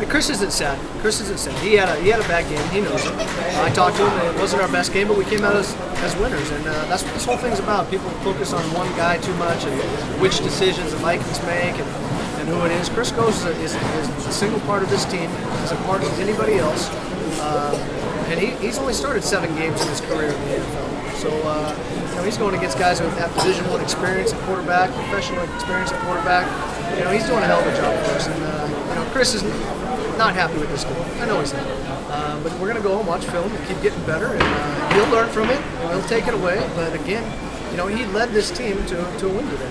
Chris isn't sad. Chris isn't sad. He had a bad game. He knows it. I talked to him. It wasn't our best game, but we came out as winners, and that's what this whole thing's about. People focus on one guy too much and which decisions the Vikings make and who it is. Chris Goes is a single part of this team, as important as anybody else, and he's only started 7 games in his career in the NFL. So he's going against guys with that Division I experience at quarterback, professional experience at quarterback. He's doing a hell of a job for us, and Chris is not happy with this game. I know he's not. But we're going to go home, watch film, and keep getting better, and he'll learn from it, and he'll take it away. But again, he led this team to a win today.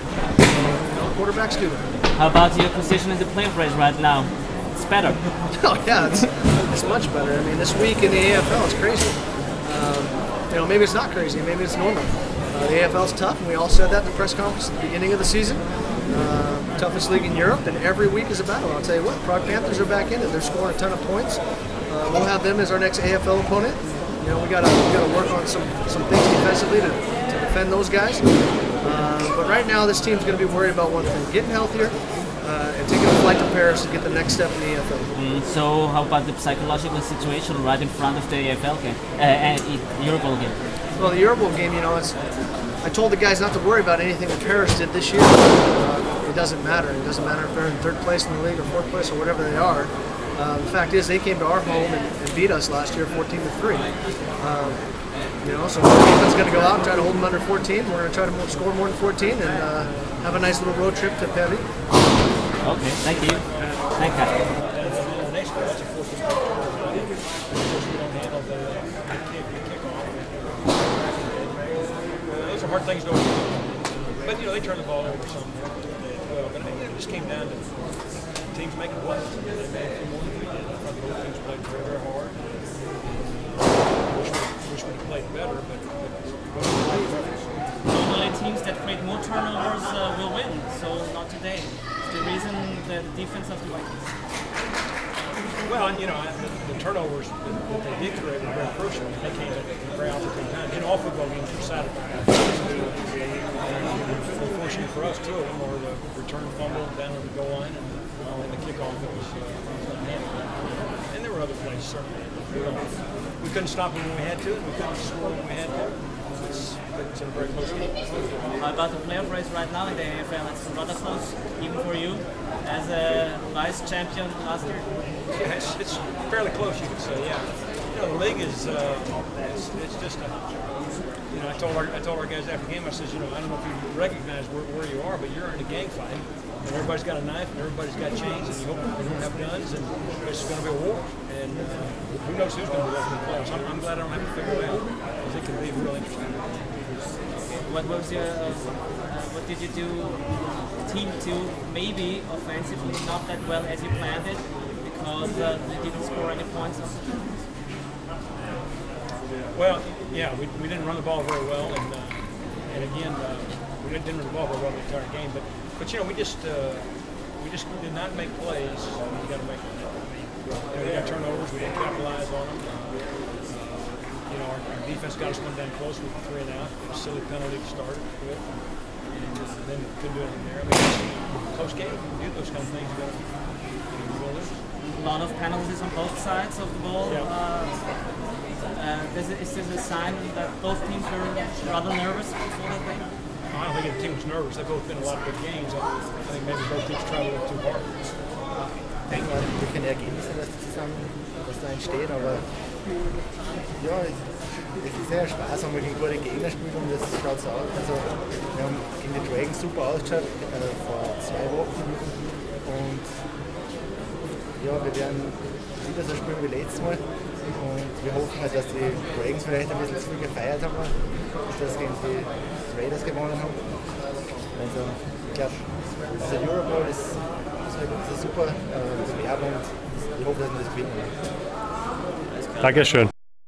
Quarterbacks do that. How about your position in the playoff race right now? It's better. Oh yeah, it's much better. I mean, this week in the AFL is crazy. Maybe it's not crazy, maybe it's normal. The AFL is tough, and we all said that in the press conference at the beginning of the season. Toughest league in Europe, and every week is a battle. I'll tell you what, Prague Panthers are back in it. They're scoring a ton of points. We'll have them as our next AFL opponent. We got to work on some things defensively to defend those guys. But right now, this team's going to be worried about one thing: getting healthier and taking a flight to Paris to get the next step in the AFL. So, how about the psychological situation right in front of the AFL game, Eurobowl game? Well, the Eurobowl game, I told the guys not to worry about anything that Paris did this year. It doesn't matter. It doesn't matter if they're in 3rd place in the league or 4th place or whatever they are. The fact is, they came to our home and beat us last year, 14-3. So the defense is going to go out and try to hold them under 14. We're going to try to score more than 14 and have a nice little road trip to Paris. Okay, thank you. Thank you. Those are hard things to overcome. But they turn the ball over some. But it just came down to teams making plays. They made a few more than we did. I thought both teams played very, very hard. Wish we played better, but normally teams that create more turnovers will win. So not today. It's the reason the defense of the Vikings. Well, the turnovers that they did create were very crucial. They came at very opportune times. All football games are decided by that. Unfortunately for us, 2 of them were the return fumble down on the goal line and the kickoff that was unhandled. And there were other plays, certainly. We couldn't stop them when we had to, and we couldn't score when we had to. It's a very close game. How about the playoff race right now in the AFL? It's rather close, even for you, as a vice champion last year. Yeah, it's fairly close, you could say. Yeah, the league is it's just I told our guys after the game, I said, I don't know if you recognize where you are, but you're in a gang fight, and everybody's got a knife, and everybody's got chains, and you hope they don't have guns, and it's going to be a war. And who knows who's going to be left in the playoffs? I'm glad I don't have to figure it out, because it can be real interesting. What was your what did you do team to maybe offensively not that well as you planned it because you didn't score any points? Well, yeah, we didn't run the ball very well, and again we didn't run the ball very well the entire game. But we just did not make plays. We got to make them. We got turnovers. We didn't capitalize on them. Our defense got us one down close with 3 and out. It was a silly penalty to start with, and then couldn't do anything there. I mean, close game. You do those kind of things, you go lose. A lot of penalties on both sides of the ball. Yeah. Is this a sign that both teams were rather nervous before that game? I don't think the team was nervous. They've both been in a lot of good games. I think maybe both teams tried a little too hard. Durch keine Ergebnisse, was da entsteht, aber ja, es ist sehr Spaß, wenn man gegen gute Gegner spielt und das schaut so aus. Also wir haben gegen die Dragons super ausgeschaut vor 2 Wochen und ja, wir werden wieder so spielen wie letztes Mal und wir hoffen halt, dass die Dragons vielleicht ein bisschen zu viel gefeiert haben, dass sie gegen die Rhoades gewonnen haben. Also ich glaube, der Eurobowl ist eine super Bewerbung und ich hoffe, dass wir das gewinnen. Dankeschön.